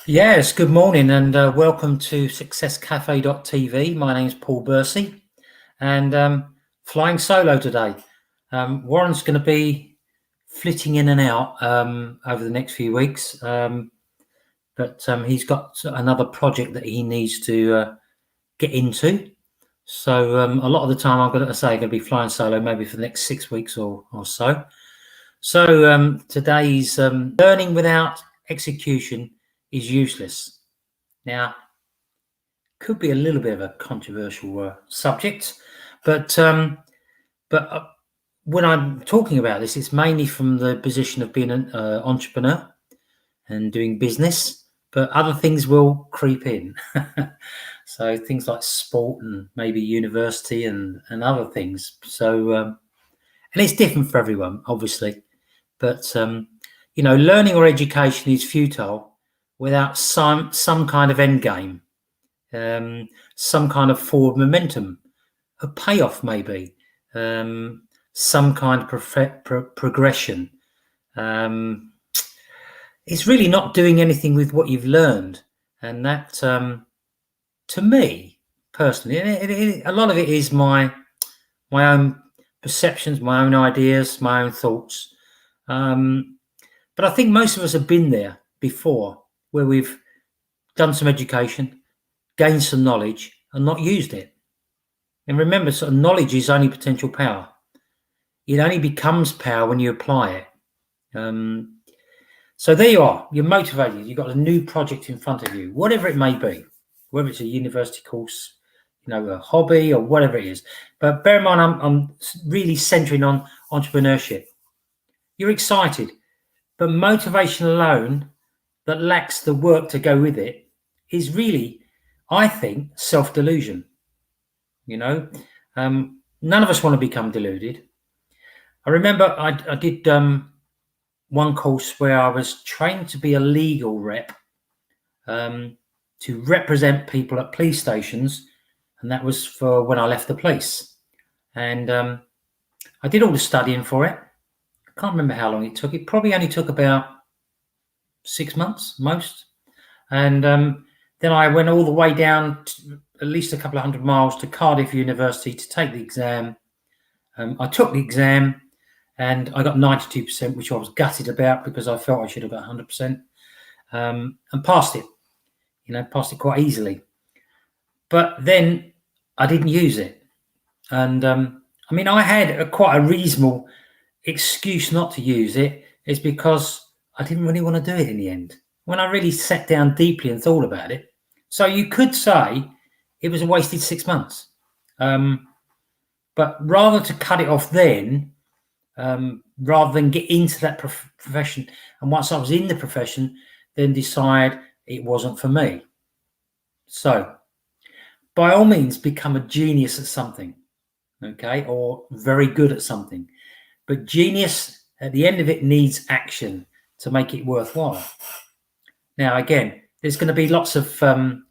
Yes, good morning and welcome to successcafe.tv. My name's Paul Bursey and flying solo today. Warren's going to be flitting in and out over the next few weeks, but he's got another project that he needs to get into. So a lot of the time I'm going to be flying solo maybe for the next 6 weeks or so. So today's learning without execution is useless. Now, could be a little bit of a controversial subject, but when I'm talking about this, it's mainly from the position of being an entrepreneur and doing business, but other things will creep in. So things like sport and maybe university and other things. So, and it's different for everyone, obviously, but learning or education is futile without some kind of end game. Some kind of forward momentum, a payoff maybe, some kind of progression. It's really not doing anything with what you've learned, and that, to me personally, a lot of it is my own perceptions, my own ideas, my own thoughts. But I think most of us have been there before, where we've done some education, gained some knowledge and not used it. And remember, sort of knowledge is only potential power. It only becomes power when you apply it. So there you are. You're motivated. You've got a new project in front of you, whatever it may be, whether it's a university course, a hobby or whatever it is. But bear in mind, I'm really centering on entrepreneurship. You're excited, but motivation alone that lacks the work to go with it is really, I think, self-delusion. None of us want to become deluded. I remember I did one course where I was trained to be a legal rep, to represent people at police stations, and that was for when I left the police. And I did all the studying for it. I can't remember how long it took. It probably only took about 6 months, most. And then I went all the way down to at least a couple of 100 miles to Cardiff University to take the exam. I took the exam and I got 92%, which I was gutted about because I felt I should have got 100%, and passed it. Passed it quite easily. But then I didn't use it. And I had quite a reasonable excuse not to use it. It's because I didn't really want to do it in the end. When I really sat down deeply and thought about it. So you could say it was a wasted 6 months. But rather to cut it off then, rather than get into that profession, and once I was in the profession, then decide it wasn't for me. So by all means, become a genius at something, okay, or very good at something. But genius, at the end of it, needs action to make it worthwhile. Now, again, there's going to be lots of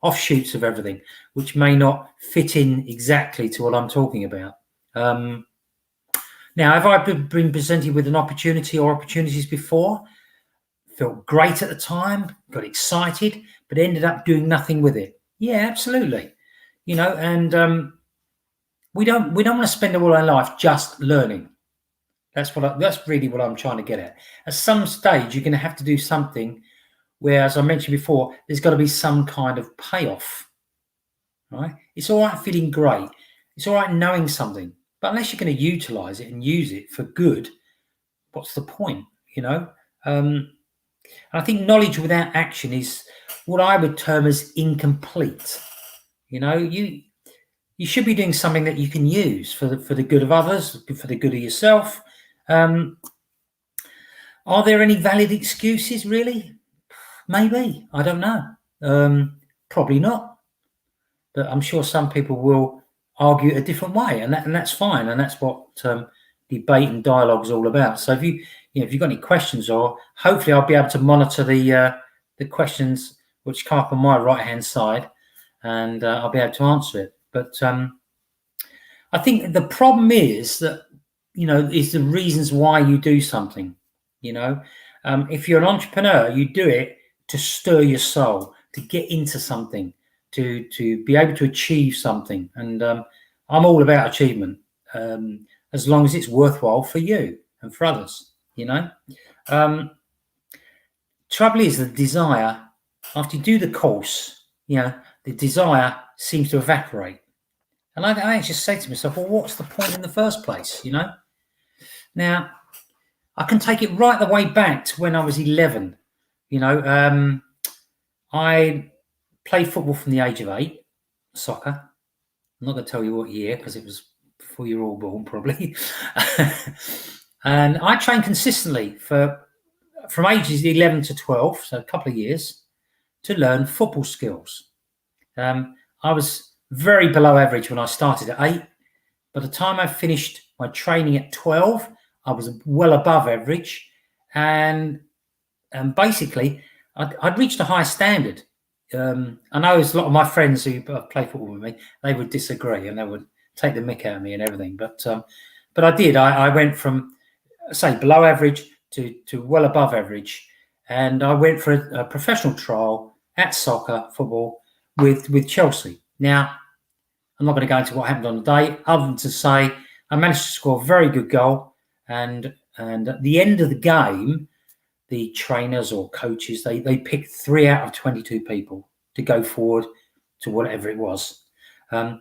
offshoots of everything, which may not fit in exactly to what I'm talking about. Now, have I been presented with an opportunity or opportunities before? Felt great at the time, got excited, but ended up doing nothing with it. Yeah, absolutely. And we don't want to spend all our life just learning. That's really what I'm trying to get at. At some stage, you're going to have to do something where, as I mentioned before, there's got to be some kind of payoff, right? It's all right feeling great. It's all right knowing something, but unless you're going to utilize it and use it for good, what's the point, I think knowledge without action is what I would term as incomplete. You should be doing something that you can use for the good of others, for the good of yourself. Are there any valid excuses, really? Maybe. I don't know. Probably not. But I'm sure some people will argue a different way, and that's fine. And that's what debate and dialogue is all about. So if you've got any questions, or hopefully I'll be able to monitor the questions which come up on my right-hand side, and I'll be able to answer it. But I think the problem is that, is the reasons why you do something. If you're an entrepreneur, you do it to stir your soul, to get into something, to be able to achieve something. And I'm all about achievement, as long as it's worthwhile for you and for others. Trouble is the desire, after you do the course, the desire seems to evaporate. And I just say to myself, well, what's the point in the first place? Now, I can take it right the way back to when I was 11. I played football from the age of 8, soccer. I'm not going to tell you what year, because it was before you were all born, probably. And I trained consistently from ages 11 to 12, so a couple of years, to learn football skills. I was very below average when I started at 8. By the time I finished my training at 12, I was well above average. And basically, I'd reached a high standard. I know there's a lot of my friends who play football with me, they would disagree and they would take the mick out of me and everything. But I did. I went from, say, below average to well above average. And I went for a professional trial at soccer, football, with Chelsea. Now, I'm not going to go into what happened on the day, other than to say I managed to score a very good goal. And at the end of the game, the trainers or coaches, they picked 3 out of 22 people to go forward to whatever it was. And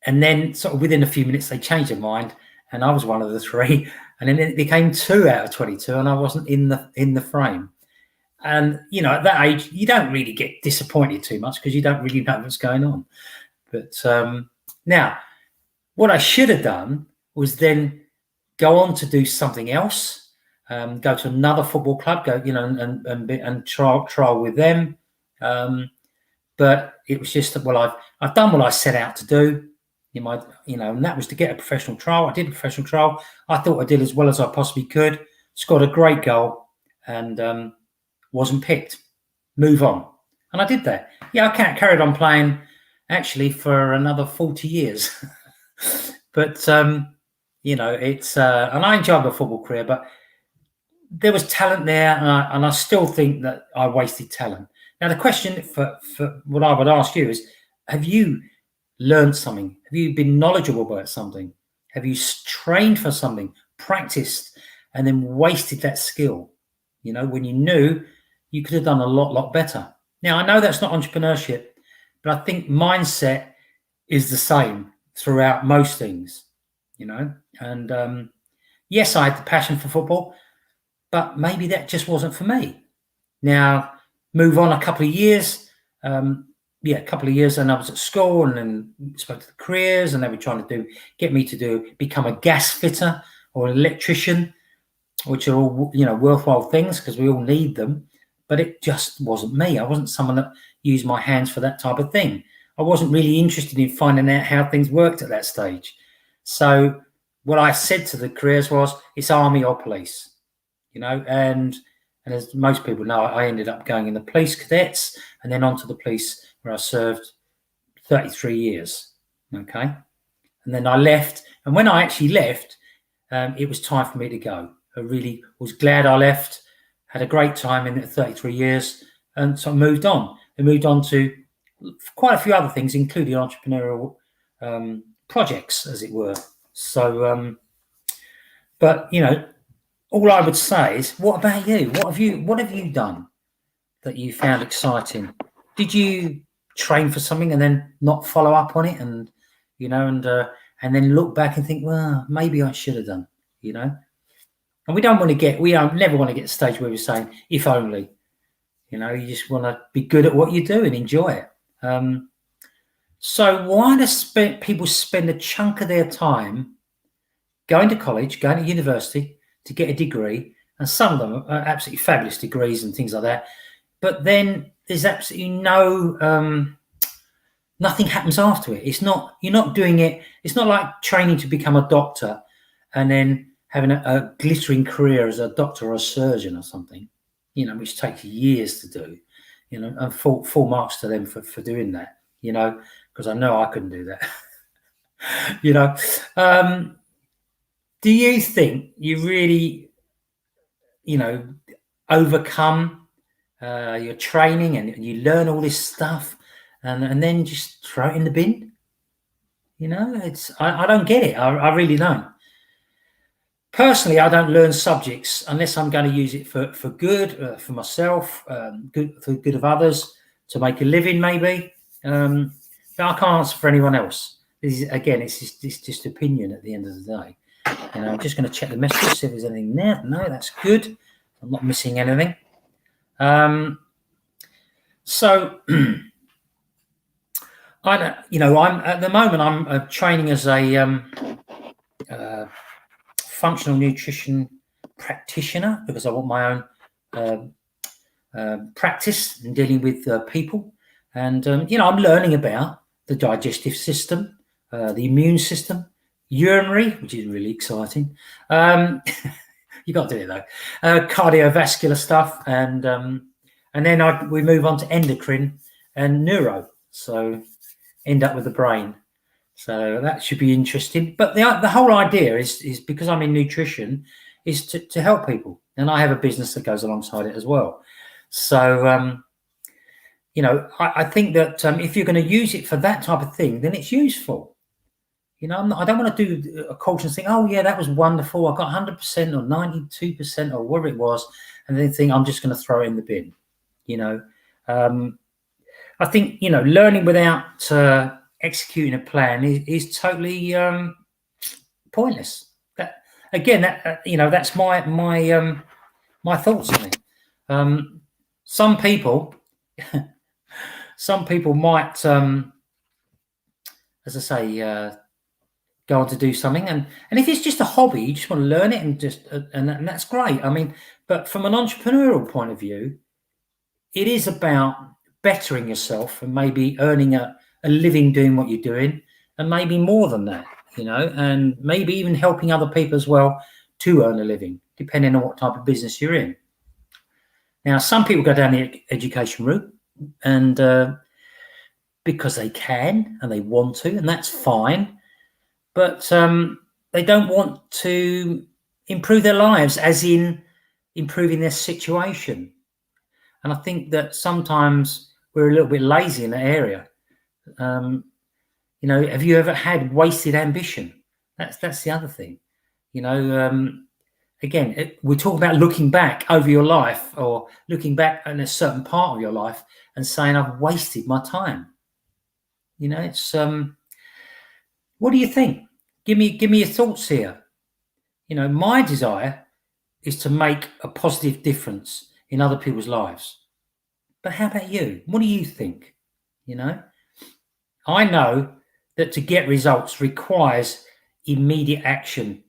then sort of within a few minutes, they changed their mind, and I was one of the 3. And then it became 2 out of 22, and I wasn't in the frame. And, at that age, you don't really get disappointed too much because you don't really know what's going on. But now, what I should have done was then go on to do something else, go to another football club, go, and trial with them. But it was just that, well, I've done what I set out to do. And that was to get a professional trial. I did a professional trial. I thought I did as well as I possibly could. Scored a great goal, and wasn't picked. Move on. And I did that. Yeah, I carried on playing actually for another 40 years. But it's and I enjoyed my football career, but there was talent there, and I still think that I wasted talent. Now, the question for what I would ask you is, have you learned something? Have you been knowledgeable about something? Have you trained for something, practiced, and then wasted that skill? When you knew you could have done a lot better. Now, I know that's not entrepreneurship, but I think mindset is the same throughout most things, And yes, I had the passion for football, but maybe that just wasn't for me. Now, move on a couple of years. A couple of years, and I was at school, and then spoke to the careers, and they were trying to get me to become a gas fitter or an electrician, which are all worthwhile things because we all need them. But it just wasn't me. I wasn't someone that used my hands for that type of thing. I wasn't really interested in finding out how things worked at that stage. So what I said to the careers was, it's army or police, and as most people know, I ended up going in the police cadets and then onto the police, where I served 33 years. Okay. And then I left. And when I actually left, it was time for me to go. I really was glad I left, had a great time in 33 years. And so I moved on. I moved on to quite a few other things, including entrepreneurial projects, as it were. So, but, all I would say is, what about you? What have you done that you found exciting? Did you train for something and then not follow up on it, and then look back and think, well, maybe I should have done, And we don't never want to get to the stage where we're saying, if only, you just want to be good at what you do and enjoy it. So why do people spend a chunk of their time going to college, going to university to get a degree? And some of them are absolutely fabulous degrees and things like that. But then there's absolutely nothing happens after it. You're not doing it. It's not like training to become a doctor and then having a glittering career as a doctor or a surgeon or something, which takes years to do, and full marks to them for doing that, because I know I couldn't do that. Do you think you really, overcome your training, and you learn all this stuff, and then just throw it in the bin. I don't get it. I really don't. Personally, I don't learn subjects unless I'm going to use it for good, for myself, good for the good of others, to make a living, maybe. But I can't answer for anyone else. It's just opinion at the end of the day. I'm just going to check the message, see if there's anything there. No, that's good. I'm not missing anything. So I'm at the moment I'm training as a functional nutrition practitioner, because I want my own practice in dealing with people, and I'm learning about the digestive system, the immune system, urinary, which is really exciting. You got to do it though. Cardiovascular stuff, and then we move on to endocrine and neuro. So end up with the brain. So that should be interesting. But the whole idea is because I'm in nutrition, is to help people, and I have a business that goes alongside it as well. So I think that if you're going to use it for that type of thing, then it's useful. I don't want to do a course and think, oh yeah, that was wonderful, I got 100% or 92% or whatever it was, and then think I'm just going to throw it in the bin. I think learning without executing a plan is totally pointless. That's my thoughts on it. Some people might, as I say, go on to do something, and if it's just a hobby, you just want to learn it, and that's great. I mean, but from an entrepreneurial point of view, it is about bettering yourself and maybe earning a living doing what you're doing, and maybe more than that, and maybe even helping other people as well to earn a living, depending on what type of business you're in. Now, some people go down the education route, and because they can and they want to, and that's fine, but they don't want to improve their lives, as in improving their situation. And I think that sometimes we're a little bit lazy in that area. Have you ever had wasted ambition? That's the other thing. Again, we're talking about looking back over your life, or looking back on a certain part of your life and saying, I've wasted my time. It's what do you think? Give me your thoughts here. My desire is to make a positive difference in other people's lives. But how about you? What do you think? I know that to get results requires immediate action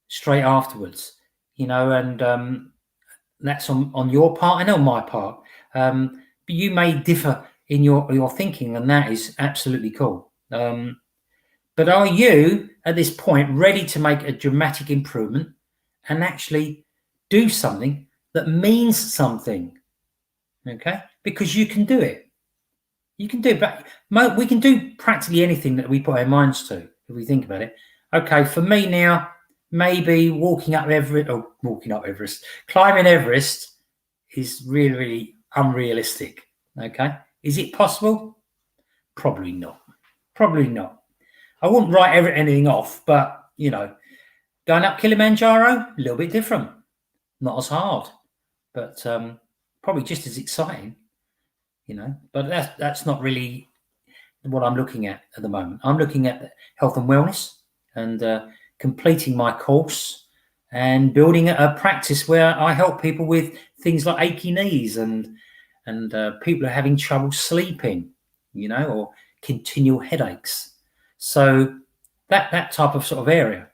straight afterwards, and that's on your part and on my part. But you may differ in your thinking, and that is absolutely cool. But are you, at this point, ready to make a dramatic improvement and actually do something that means something? Okay? Because you can do it. You can do it, but we can do practically anything that we put our minds to, if we think about it. Okay, for me now, maybe climbing Everest is really, really unrealistic. Okay? Is it possible? Probably not. I wouldn't write anything off, but, going up Kilimanjaro, a little bit different. Not as hard, but probably just as exciting, But that's not really what I'm looking at the moment. I'm looking at health and wellness, and completing my course and building a practice where I help people with things like achy knees and people are having trouble sleeping, or continual headaches. So that type of sort of area.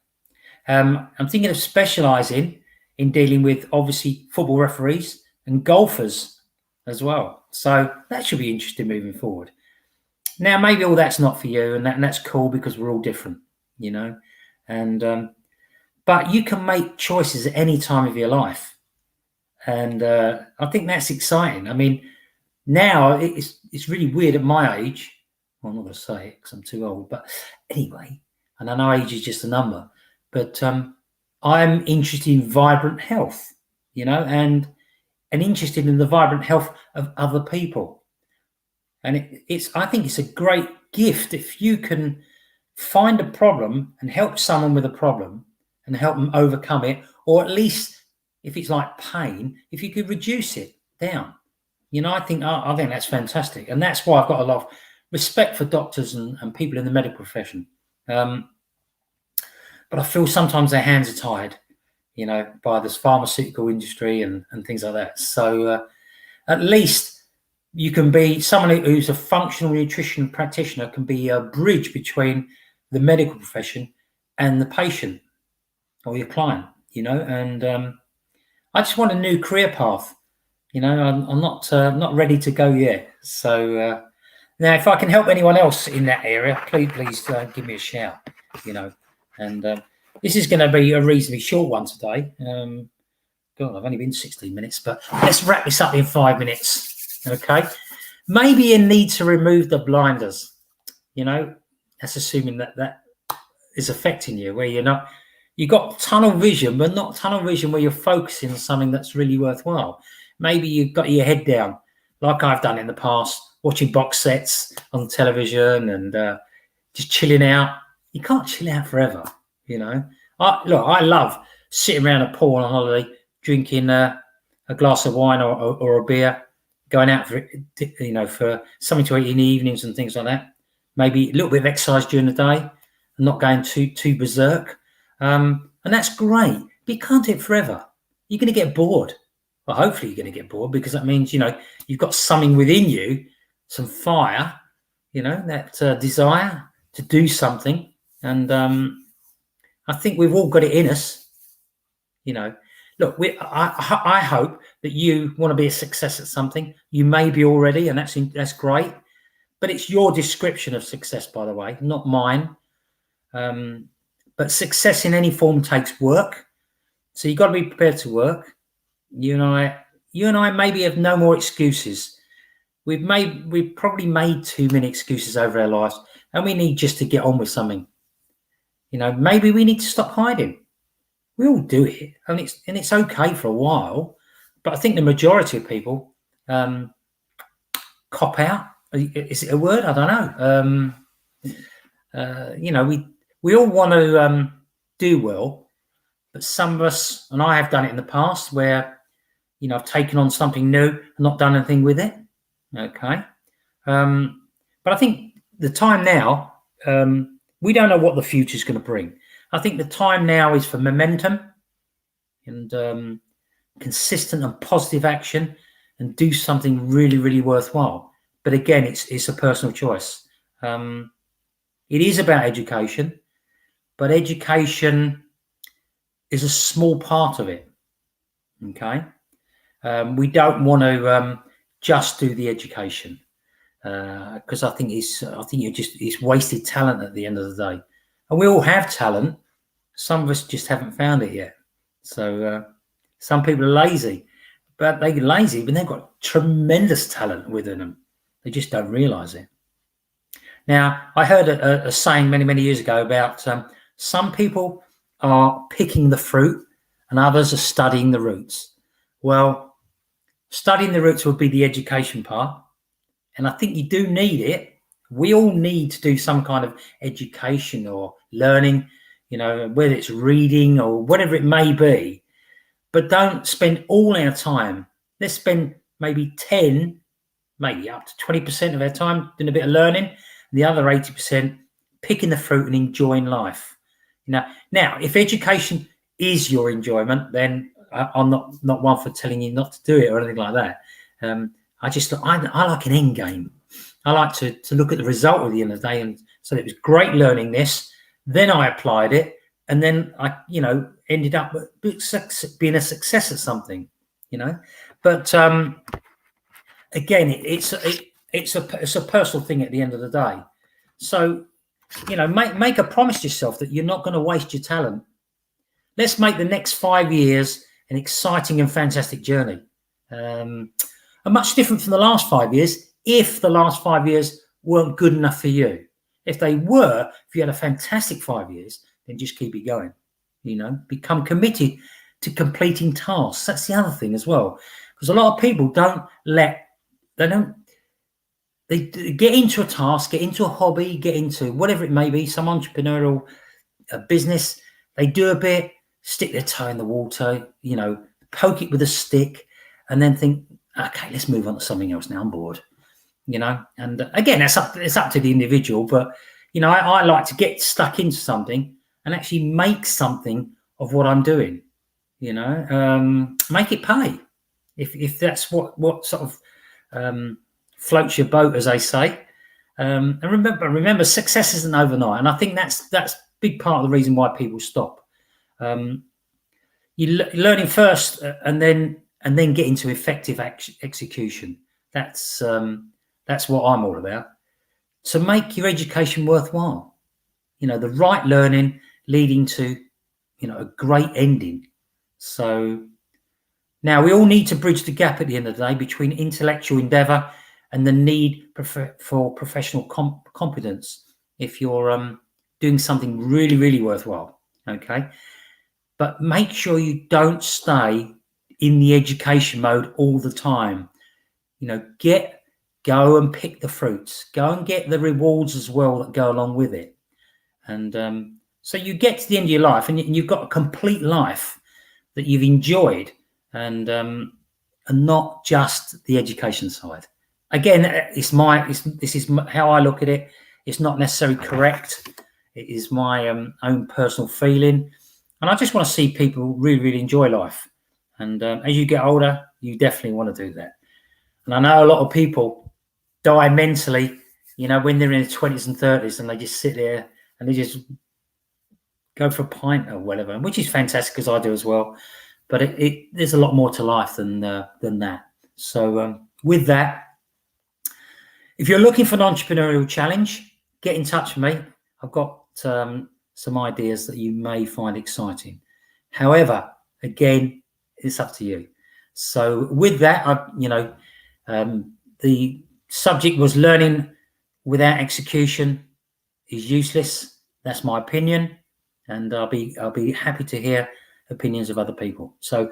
I'm thinking of specialising in dealing with, obviously, football referees and golfers as well. So that should be interesting moving forward. Now, maybe all that's not for you, and that's cool, because we're all different, and but you can make choices at any time of your life, and I think that's exciting. I mean, now it's really weird at my age. Well, I'm not going to say it because I'm too old, but anyway, and I know age is just a number, but I'm interested in vibrant health, and and interested in the vibrant health of other people. And I think it's a great gift if you can find a problem and help someone with a problem and help them overcome it, or at least if it's like pain, if you could reduce it down. I think that's fantastic, and that's why I've got a lot of respect for doctors and people in the medical profession. But I feel sometimes their hands are tied, by this pharmaceutical industry and things like that. So at least you can be someone who's a functional nutrition practitioner, can be a bridge between the medical profession and the patient or your client, and I just want a new career path. I'm not ready to go yet. So now, if I can help anyone else in that area, please give me a shout. And this is going to be a reasonably short one today. God, I've only been 16 minutes, but let's wrap this up in 5 minutes. Okay. Maybe you need to remove the blinders. That's assuming that is affecting you, where you've got tunnel vision, but not tunnel vision where you're focusing on something that's really worthwhile. Maybe you've got your head down, like I've done in the past, watching box sets on television and just chilling out. You can't chill out forever, I love sitting around a pool on holiday, drinking a glass of wine or a beer, going out for something to eat in the evenings and things like that. Maybe a little bit of exercise during the day, and not going too berserk. And that's great, but you can't do it forever. You're going to get bored. Well, hopefully you're going to get bored, because that means, you've got something within you, some fire, that desire to do something. And I think we've all got it in us. Look, I hope that you want to be a success at something. You may be already, and that's great. But it's your description of success, by the way, not mine. But success in any form takes work. So you've got to be prepared to work. You and I maybe have no more excuses. We've probably made too many excuses over our lives, and we need just to get on with something. Maybe we need to stop hiding. We all do it, and it's okay for a while. But I think the majority of people cop out. Is it a word? I don't know. We all want to do well, but some of us, and I have done it in the past, where I've taken on something new and not done anything with it. Okay, but I think the time now, we don't know what the future is going to bring. I think the time now is for momentum and consistent and positive action, and do something really, really worthwhile. But again, it's a personal choice. It is about education, but education is a small part of it. Okay, we don't want to just do the education, because I think it's wasted talent at the end of the day. And we all have talent. Some of us just haven't found it yet. So some people are lazy, but they're lazy, but they've got tremendous talent within them. They just don't realize it. Now, I heard a saying many, many years ago about some people are picking the fruit and others are studying the roots. Well, studying the roots would be the education part. And I think you do need it. We all need to do some kind of education or learning, whether it's reading or whatever it may be. But don't spend all our time. Let's spend maybe 10, maybe up to 20% of our time doing a bit of learning, and the other 80% picking the fruit and enjoying life. Now, if education is your enjoyment, then I'm not one for telling you not to do it or anything like that. I like an end game. I like to look at the result at the end of the day, and so it was great learning this. Then I applied it, and then I, ended up being a success at something, But again, it's a personal thing at the end of the day. So, make a promise to yourself that you're not going to waste your talent. Let's make the next 5 years an exciting and fantastic journey. And much different from the last 5 years, if the last 5 years weren't good enough for you. If they were, if you had a fantastic 5 years, then just keep it going. Become committed to completing tasks. That's the other thing as well. because a lot of people they get into a task, get into a hobby, get into whatever it may be, some entrepreneurial business. They do a bit, stick their toe in the water, poke it with a stick, and then think, okay, let's move on to something else now. I'm bored, And again, it's up to the individual. But I like to get stuck into something and actually make something of what I'm doing. Make it pay. If that's what sort of floats your boat, as they say. And remember, success isn't overnight, and I think that's a big part of the reason why people stop. You're learning first, and then get into effective execution. That's what I'm all about. To make your education worthwhile, the right learning leading to a great ending. So now we all need to bridge the gap at the end of the day between intellectual endeavor and the need for professional competence if you're doing something really, really worthwhile. Okay. But make sure you don't stay in the education mode all the time. Go and pick the fruits. Go and get the rewards as well that go along with it. And so you get to the end of your life and you've got a complete life that you've enjoyed, and not just the education side. Again, this is how I look at it. It's not necessarily correct. It is my own personal feeling. And I just want to see people really, really enjoy life. And as you get older, you definitely want to do that. And I know a lot of people die mentally, when they're in their 20s and 30s, and they just sit there and they just go for a pint or whatever, which is fantastic because I do as well. But there's a lot more to life than that. So with that, if you're looking for an entrepreneurial challenge, get in touch with me. I've got some ideas that you may find exciting. However, again, it's up to you. So with that, the subject was learning without execution is useless. That's my opinion, and I'll be happy to hear opinions of other people. So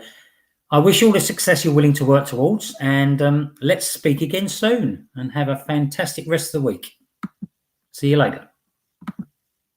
I wish you all the success you're willing to work towards, and let's speak again soon, and have a fantastic rest of the week. See you later.